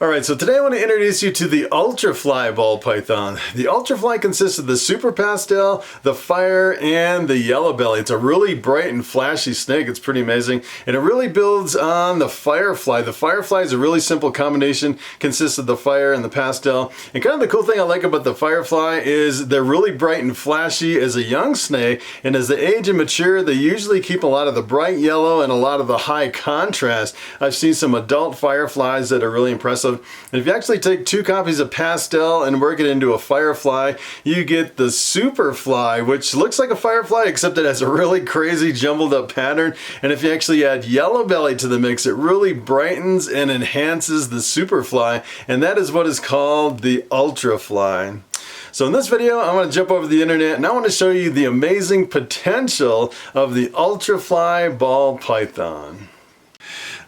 Alright, so today I want to introduce you to the Ultrafly ball python. The Ultrafly consists of the Super Pastel, the Fire, and the Yellow-Bellied. It's a really bright and flashy snake. It's pretty amazing. And it really builds on the Firefly. The Firefly is a really simple combination, consists of the Fire and the Pastel. And kind of the cool thing I like about the Firefly is they're really bright and flashy as a young snake, and as they age and mature, they usually keep a lot of the bright yellow and a lot of the high contrast. I've seen some adult Fireflies that are really impressive. And if you actually take 2 copies of Pastel and work it into a Firefly, you get the Superfly, which looks like a Firefly except it has a really crazy jumbled up pattern. And if you actually add Yellow-Bellied to the mix, it really brightens and enhances the Superfly, and that is what is called the Ultrafly. So in this video, I want to jump over the internet and I want to show you the amazing potential of the Ultrafly ball python.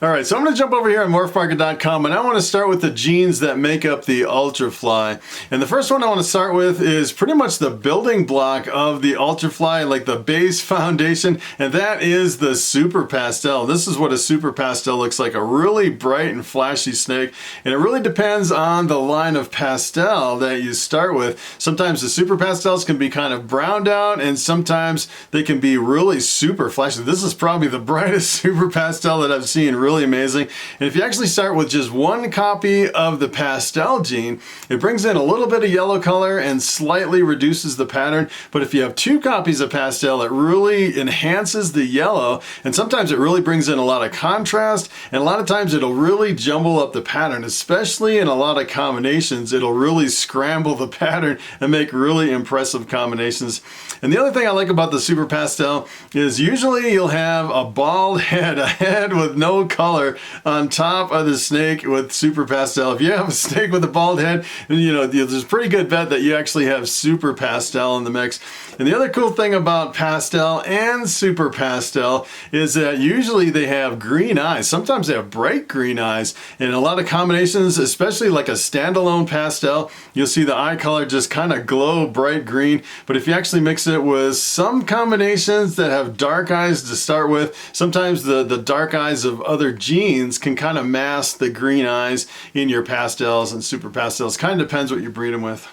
Alright, so I'm going to jump over here on Morphmarket.com and I want to start with the genes that make up the Ultrafly. And the first one I want to start with is pretty much the building block of the Ultrafly, like the base foundation, and that is the Super Pastel. This is what a Super Pastel looks like, a really bright and flashy snake, and it really depends on the line of pastel that you start with. Sometimes the Super Pastels can be kind of browned out and sometimes they can be really super flashy. This is probably the brightest Super Pastel that I've seen, really amazing. And if you actually start with just 1 copy of the Pastel gene, it brings in a little bit of yellow color and slightly reduces the pattern. But if you have 2 copies of Pastel, it really enhances the yellow, and sometimes it really brings in a lot of contrast, and a lot of times it'll really jumble up the pattern, especially in a lot of combinations. It'll really scramble the pattern and make really impressive combinations. And the other thing I like about the Super Pastel is usually you'll have a bald head, a head with no color on top of the snake with Super Pastel. If you have a snake with a bald head, you know, there's a pretty good bet that you actually have Super Pastel in the mix. And the other cool thing about Pastel and Super Pastel is that usually they have green eyes. Sometimes they have bright green eyes. In a lot of combinations, especially like a standalone Pastel, you'll see the eye color just kind of glow bright green. But if you actually mix it with some combinations that have dark eyes to start with, sometimes the dark eyes of other genes can kind of mask the green eyes in your Pastels and Super Pastels. Kind of depends what you breed them with.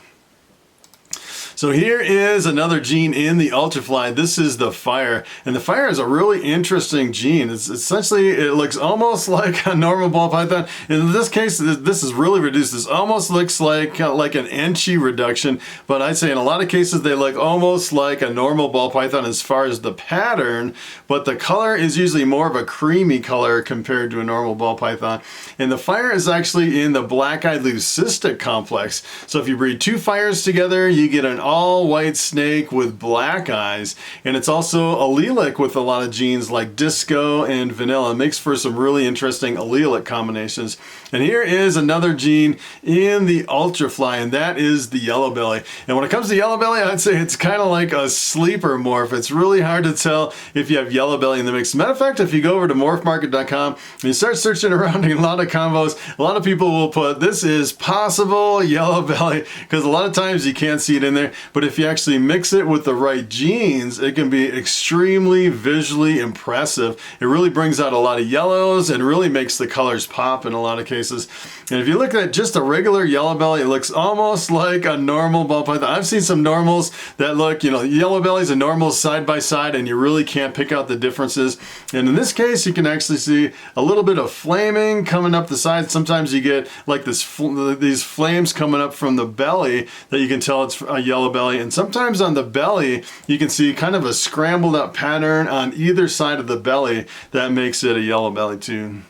So here is another gene in the Ultrafly. This is the Fire, and the Fire is a really interesting gene. It's essentially, it looks almost like a normal ball python. In this case, this is really reduced. This almost looks like an inchy reduction, but I'd say in a lot of cases they look almost like a normal ball python as far as the pattern, but the color is usually more of a creamy color compared to a normal ball python. And the Fire is actually in the black-eyed leucistic complex. So if you breed 2 Fires together, you get an all-white snake with black eyes, and it's also allelic with a lot of genes like disco and vanilla. It makes for some really interesting allelic combinations. And here is another gene in the Ultrafly, and that is the Yellow-Bellied. And when it comes to Yellow-Bellied, I'd say it's kind of like a sleeper morph. It's really hard to tell if you have Yellow-Bellied in the mix. Matter of fact, if you go over to Morphmarket.com and you start searching around in a lot of combos, a lot of people will put, this is possible Yellow-Bellied, because a lot of times you can't see it in there. But if you actually mix it with the right genes, it can be extremely visually impressive. It really brings out a lot of yellows and really makes the colors pop in a lot of cases. And if you look at just a regular Yellow-Bellied, it looks almost like a normal ball python. I've seen some normals that look, you know, Yellow-Bellieds and normals side by side, and you really can't pick out the differences. And in this case, you can actually see a little bit of flaming coming up the side. Sometimes you get like these flames coming up from the belly that you can tell it's a Yellow-Bellied. And sometimes on the belly you can see kind of a scrambled up pattern on either side of the belly that makes it a Yellow-Bellied too.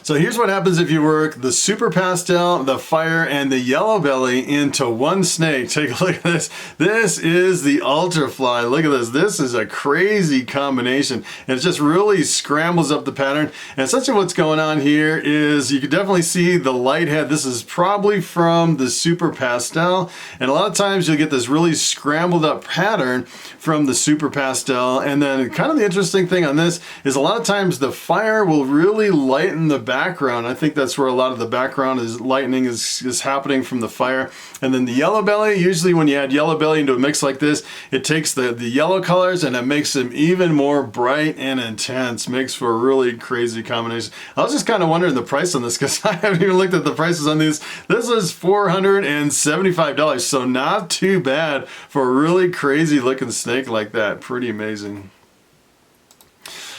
So here's what happens if you work the Super Pastel, the Fire, and the Yellow-Bellied into one snake. Take a look at this. This is the Ultrafly. Look at this. This is a crazy combination. And it just really scrambles up the pattern. And essentially what's going on here is you can definitely see the light head. This is probably from the Super Pastel. And a lot of times you'll get this really scrambled up pattern from the Super Pastel. And then kind of the interesting thing on this is a lot of times the Fire will really lighten the background. I think that's where a lot of the background is lightning is happening from the fire. And then the yellow belly, usually when you add yellow belly into a mix like this, it takes the yellow colors and it makes them even more bright and intense. Makes for a really crazy combination. I was just kind of wondering the price on this because I haven't even looked at the prices on these. This is $475, so not too bad for a really crazy looking snake like that. Pretty amazing.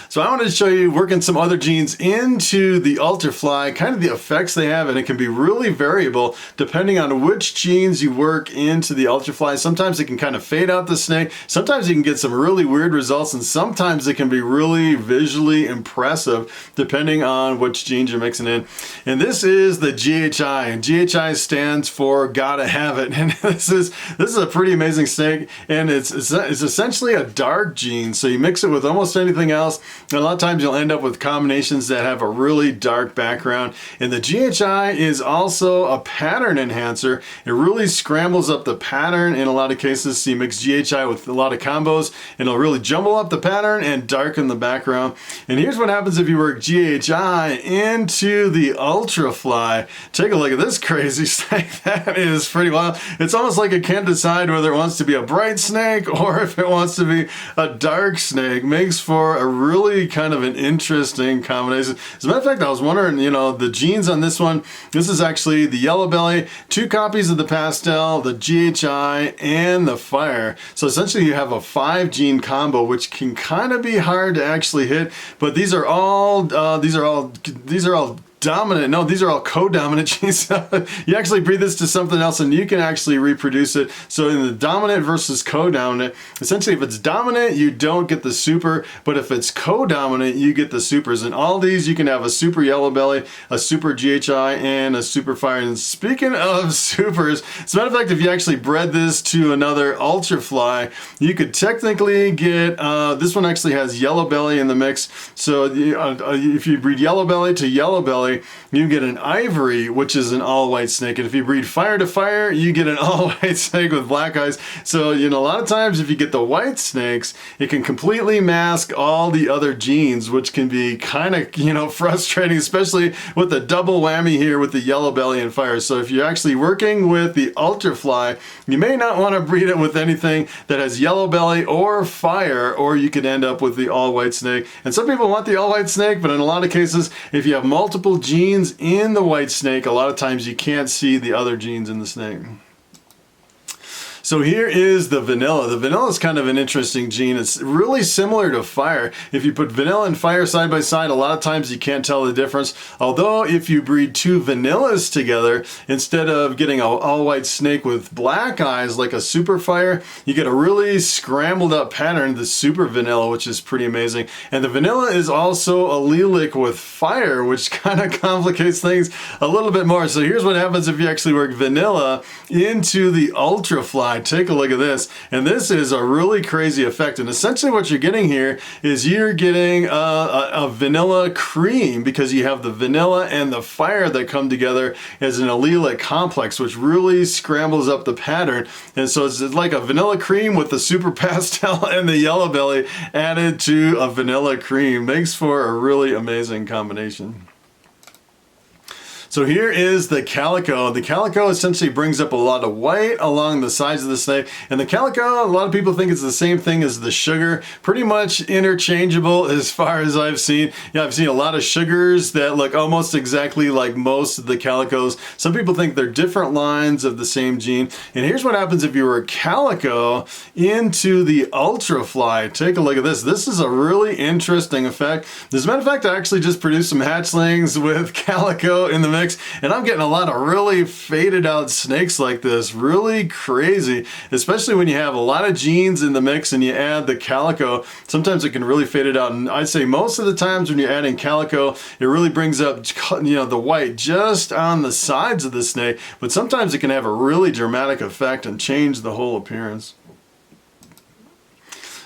So I wanted to show you working some other genes into the Ultrafly, kind of the effects they have, and it can be really variable depending on which genes you work into the Ultrafly. Sometimes it can kind of fade out the snake, sometimes you can get some really weird results, and sometimes it can be really visually impressive depending on which genes you're mixing in. And this is the GHI, and GHI stands for Gotta Have It. And this is a pretty amazing snake, and it's essentially a dark gene, so you mix it with almost anything else. And a lot of times you'll end up with combinations that have a really dark background. And the GHI is also a pattern enhancer. It really scrambles up the pattern in a lot of cases. So you mix GHI with a lot of combos and it'll really jumble up the pattern and darken the background. And here's what happens if you work GHI into the Ultrafly. Take a look at this crazy snake. That is pretty wild. It's almost like it can't decide whether it wants to be a bright snake or if it wants to be a dark snake. Makes for a really kind of an interesting combination. As a matter of fact, I was wondering, you know, the genes on this one, this is actually the yellow belly, 2 copies of the pastel, the GHI, and the fire. So essentially you have a 5 gene combo, which can kind of be hard to actually hit, but these are all dominant. No, these are all co-dominant genes. You actually breed this to something else and you can actually reproduce it. So in the dominant versus co-dominant, essentially if it's dominant, you don't get the super, but if it's co-dominant, you get the supers. And all these, you can have a super yellow belly, a super GHI, and a super fire. And speaking of supers, as a matter of fact, if you actually bred this to another Ultrafly, you could technically get, this one actually has yellow belly in the mix. So if you breed yellow belly to yellow belly, you get an ivory, which is an all-white snake. And if you breed fire to fire, you get an all-white snake with black eyes. So, you know, a lot of times if you get the white snakes, it can completely mask all the other genes, which can be kind of, you know, frustrating, especially with the double whammy here with the yellow belly and fire. So if you're actually working with the Ultrafly, you may not want to breed it with anything that has yellow belly or fire, or you could end up with the all-white snake. And some people want the all-white snake, but in a lot of cases, if you have multiple genes in the white snake, a lot of times you can't see the other genes in the snake. So here is the vanilla. The vanilla is kind of an interesting gene. It's really similar to fire. If you put vanilla and fire side by side, a lot of times you can't tell the difference. Although if you breed 2 vanillas together, instead of getting an all-white snake with black eyes like a super fire, you get a really scrambled up pattern, the super vanilla, which is pretty amazing. And the vanilla is also allelic with fire, which kind of complicates things a little bit more. So here's what happens if you actually work vanilla into the Ultrafly. Take a look at this, and this is a really crazy effect. And essentially what you're getting here is you're getting a vanilla cream, because you have the vanilla and the fire that come together as an allelic complex, which really scrambles up the pattern. And so it's like a vanilla cream with the super pastel and the yellow belly added to a vanilla cream. Makes for a really amazing combination. So here is the Calico. The Calico essentially brings up a lot of white along the sides of the snake. And the Calico, a lot of people think it's the same thing as the sugar. Pretty much interchangeable as far as I've seen. Yeah, I've seen a lot of sugars that look almost exactly like most of the Calicos. Some people think they're different lines of the same gene. And here's what happens if you were a Calico into the Ultrafly. Take a look at this. This is a really interesting effect. As a matter of fact, I actually just produced some hatchlings with Calico in the mix. And I'm getting a lot of really faded out snakes like this. Really crazy, especially when you have a lot of genes in the mix and you add the Calico. Sometimes it can really fade it out. And I'd say most of the times when you're adding Calico, it really brings up, you know, the white just on the sides of the snake. But sometimes it can have a really dramatic effect and change the whole appearance.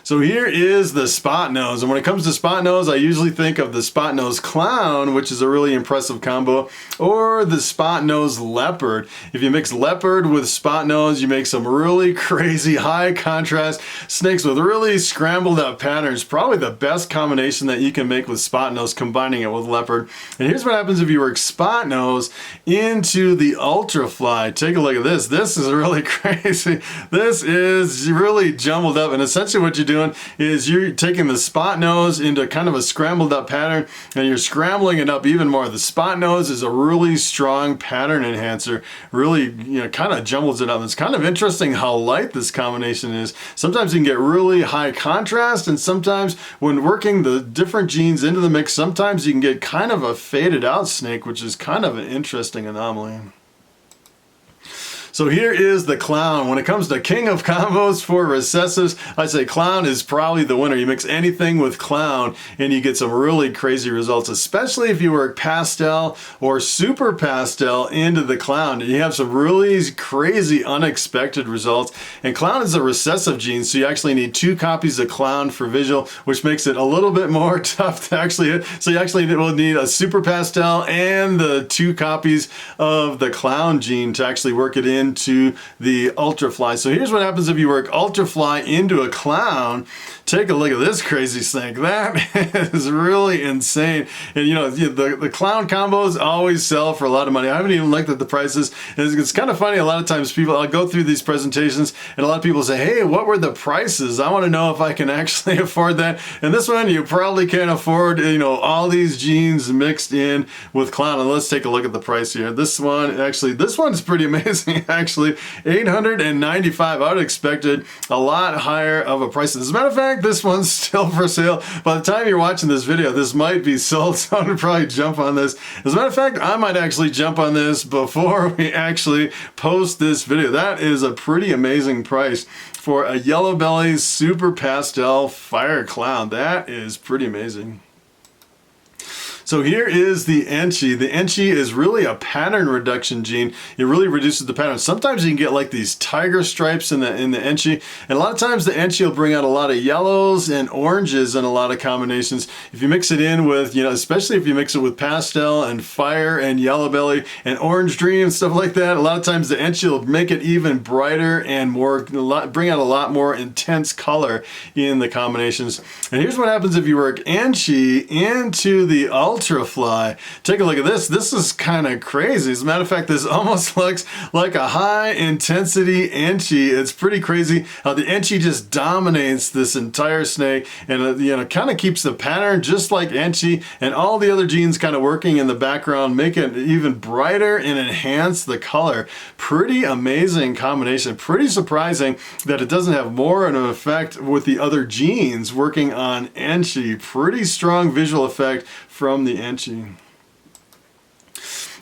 So here is the spot nose, and when it comes to spot nose, I usually think of the spot nose clown, which is a really impressive combo, or the spot nose leopard. If you mix leopard with spot nose, you make some really crazy high contrast snakes with really scrambled out patterns. Probably the best combination that you can make with spot nose, combining it with leopard. And here's what happens if you work spot nose into the Ultrafly. Take a look at this. This is really crazy. This is really jumbled up, and essentially what you're doing is you're taking the spot nose into kind of a scrambled up pattern, and you're scrambling it up even more. The spot nose is a really strong pattern enhancer, really, kind of jumbles it up. It's kind of interesting how light this combination is. Sometimes you can get really high contrast, and sometimes when working the different genes into the mix, sometimes you can get kind of a faded out snake, which is kind of an interesting anomaly. So here is the clown. When it comes to king of combos for recessives, I say clown is probably the winner. You mix anything with clown and you get some really crazy results, especially if you work pastel or super pastel into the clown. You have some really crazy unexpected results. And clown is a recessive gene, so you actually need 2 copies of clown for visual, which makes it a little bit more tough to actually hit. So you actually will need a super pastel and the 2 copies of the clown gene to actually work it into the Ultrafly. So here's what happens if you work Ultrafly into a clown. Take a look at this crazy snake. That is really insane. And the clown combos always sell for a lot of money. I haven't even looked at the prices. It's kind of funny. A lot of times I'll go through these presentations and a lot of people say, hey, what were the prices? I want to know if I can actually afford that. And this one, you probably can't afford, all these genes mixed in with clown. And let's take a look at the price here. This one's pretty amazing, actually. $895. I would have expected a lot higher of a price. As a matter of fact, this one's still for sale. By the time you're watching this video, this might be sold, so I'm gonna probably jump on this. As a matter of fact, I might actually jump on this before we actually post this video. That is a pretty amazing price for a Yellow-Bellied super pastel fire clown. That is pretty amazing. So here is the Enchi. The Enchi is really a pattern reduction gene. It really reduces the pattern. Sometimes you can get like these tiger stripes in the Enchi, and a lot of times the Enchi will bring out a lot of yellows and oranges in a lot of combinations. If you mix it in with, especially if you mix it with pastel and fire and Yellow-Bellied and orange dream, stuff like that, a lot of times the Enchi will make it even brighter and bring out a lot more intense color in the combinations. And here's what happens if you work Enchi into the Ultrafly. Take a look at this. This is kind of crazy. As a matter of fact, this almost looks like a high intensity Enchi. It's pretty crazy how the Enchi just dominates this entire snake, and kind of keeps the pattern just like Enchi, and all the other genes kind of working in the background, make it even brighter and enhance the color. Pretty amazing combination. Pretty surprising that it doesn't have more of an effect with the other genes working on Enchi. Pretty strong visual effect from the Enchi.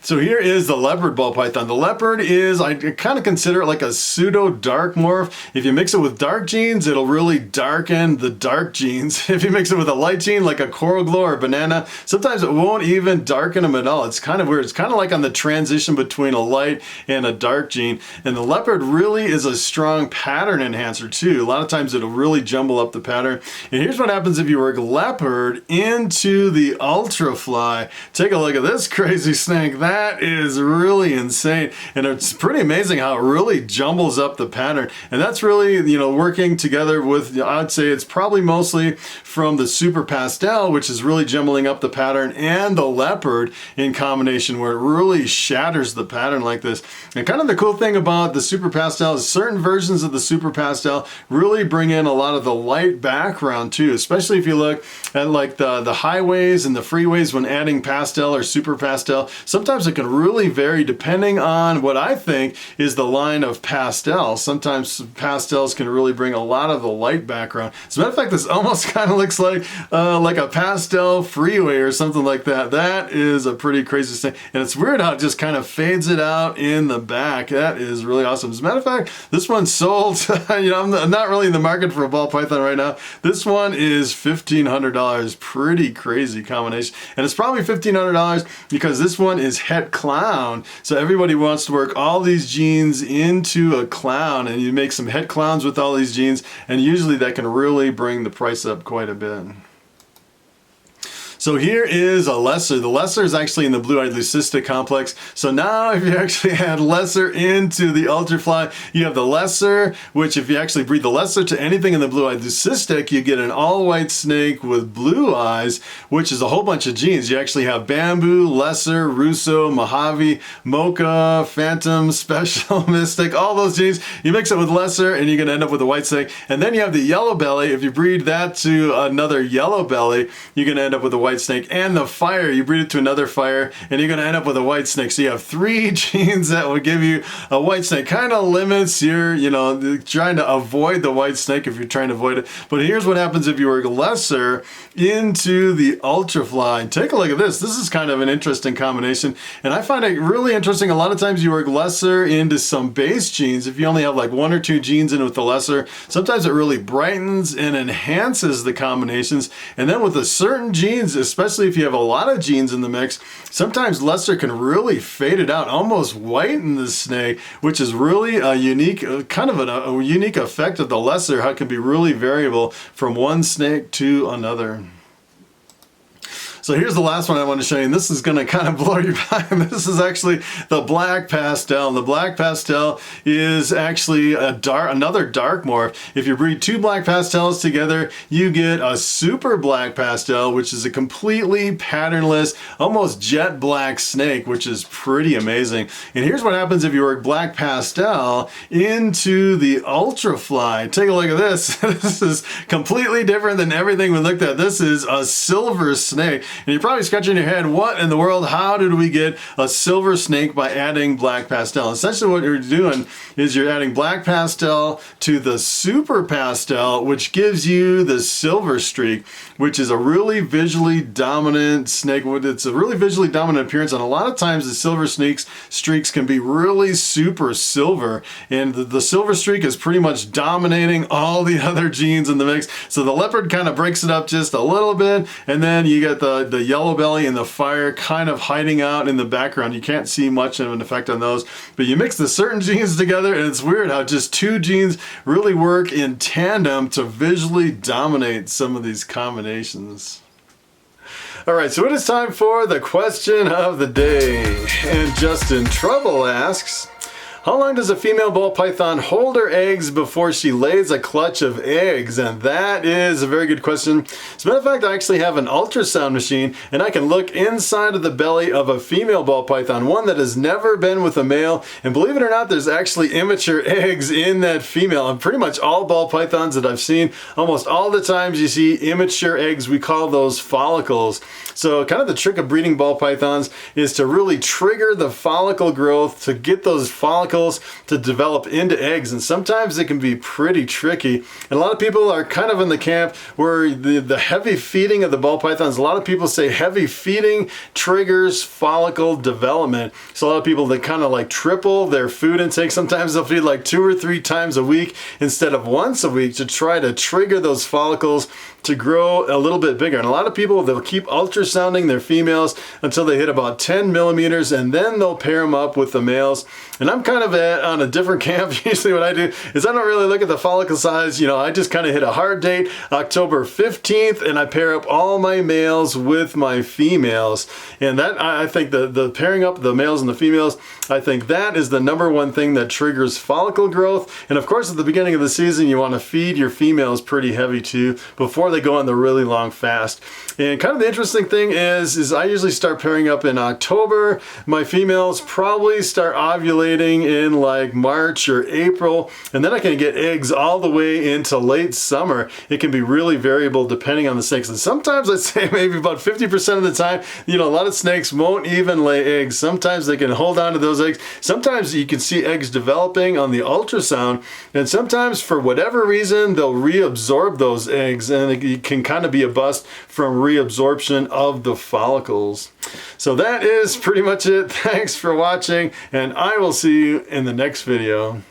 So here is the leopard ball python. The leopard is, I kind of consider it like a pseudo dark morph. If you mix it with dark genes, it'll really darken the dark genes. If you mix it with a light gene like a coral glow or banana, sometimes it won't even darken them at all. It's kind of weird. It's kind of like on the transition between a light and a dark gene. And the leopard really is a strong pattern enhancer too. A lot of times it'll really jumble up the pattern. And here's what happens if you work leopard into the Ultrafly. Take a look at this crazy snake. That is really insane, and it's pretty amazing how it really jumbles up the pattern. And that's really, working together with, I'd say it's probably mostly from the super pastel, which is really jumbling up the pattern, and the leopard in combination, where it really shatters the pattern like this. And kind of the cool thing about the super pastel is certain versions of the super pastel really bring in a lot of the light background too, especially if you look at like the highways and the freeways when adding pastel or super pastel. Sometimes it can really vary depending on what I think is the line of pastel. Sometimes pastels can really bring a lot of the light background. As a matter of fact, this almost kind of looks like a pastel freeway or something like that. That is a pretty crazy thing. And it's weird how it just kind of fades it out in the back. That is really awesome. As a matter of fact, this one's sold. I'm not really in the market for a ball python right now. This one is $1,500. Pretty crazy combination. And it's probably $1,500 because this one is pet clown. So everybody wants to work all these genes into a clown, and you make some head clowns with all these genes, and usually that can really bring the price up quite a bit. So here is a lesser. The lesser is actually in the blue-eyed leucistic complex. So now if you actually add lesser into the Ultrafly, you have the lesser, which if you actually breed the lesser to anything in the blue-eyed leucistic, you get an all-white snake with blue eyes, which is a whole bunch of genes. You actually have bamboo, lesser, Russo, Mojave, Mocha, Phantom, Special, Mystic, all those genes. You mix it with lesser and you're gonna end up with a white snake. And then you have the Yellow-Belly. If you breed that to another Yellow-Belly, you're gonna end up with a white snake. And the fire, you breed it to another fire and you're going to end up with a white snake. So you have 3 genes that will give you a white snake. Kind of limits your, trying to avoid the white snake if you're trying to avoid it. But here's what happens if you work lesser into the Ultrafly. Take a look at this. This is kind of an interesting combination, and I find it really interesting. A lot of times you work lesser into some base genes. If you only have like 1 or 2 genes in with the lesser, sometimes it really brightens and enhances the combinations. And then with the certain genes, especially if you have a lot of genes in the mix, sometimes lesser can really fade it out, almost whiten the snake, which is really a unique, kind of a unique effect of the lesser, how it can be really variable from one snake to another. So here's the last one I want to show you, and this is going to kind of blow your mind. This is actually the black pastel. And the black pastel is actually another dark morph. If you breed 2 black pastels together, you get a super black pastel, which is a completely patternless, almost jet black snake, which is pretty amazing. And here's what happens if you work black pastel into the Ultrafly. Take a look at this. This is completely different than everything we looked at. This is a silver snake. And you're probably scratching your head, what in the world, how did we get a silver snake by adding black pastel? Essentially what you're doing is you're adding black pastel to the super pastel, which gives you the silver streak, which is a really visually dominant snake. It's a really visually dominant appearance, and a lot of times the silver streaks can be really super silver, and the silver streak is pretty much dominating all the other genes in the mix. So the leopard kind of breaks it up just a little bit, and then you get the yellow belly and the fire kind of hiding out in the background. You can't see much of an effect on those, but you mix the certain genes together and it's weird how just 2 genes really work in tandem to visually dominate some of these combinations. All right, so it is time for the question of the day. And Justin Trouble asks, how long does a female ball python hold her eggs before she lays a clutch of eggs? And that is a very good question. As a matter of fact, I actually have an ultrasound machine, and I can look inside of the belly of a female ball python, one that has never been with a male. And believe it or not, there's actually immature eggs in that female. And pretty much all ball pythons that I've seen, almost all the times you see immature eggs, we call those follicles. So kind of the trick of breeding ball pythons is to really trigger the follicle growth to get those follicles to develop into eggs, and sometimes it can be pretty tricky. And a lot of people are kind of in the camp where the heavy feeding of the ball pythons, a lot of people say heavy feeding triggers follicle development. So a lot of people, they kind of like triple their food intake. Sometimes they'll feed like 2 or 3 times a week instead of once a week to try to trigger those follicles to grow a little bit bigger. And a lot of people, they'll keep ultrasounding their females until they hit about 10 millimeters, and then they'll pair them up with the males. And I'm kind of on a different camp. Usually what I do is I don't really look at the follicle size. I just kind of hit a hard date, October 15th, and I pair up all my males with my females. And that, I think the pairing up the males and the females, I think that is the #1 thing that triggers follicle growth. And of course, at the beginning of the season, you want to feed your females pretty heavy too before they go on the really long fast. And kind of the interesting thing is I usually start pairing up in October. My females probably start ovulating in like March or April, and then I can get eggs all the way into late summer. It can be really variable depending on the snakes. And sometimes I'd say maybe about 50% of the time, a lot of snakes won't even lay eggs. Sometimes they can hold on to those eggs. Sometimes you can see eggs developing on the ultrasound, and sometimes for whatever reason, they'll reabsorb those eggs, and it can kind of be a bust from reabsorption of the follicles. So that is pretty much it. Thanks for watching, and I will see you in the next video.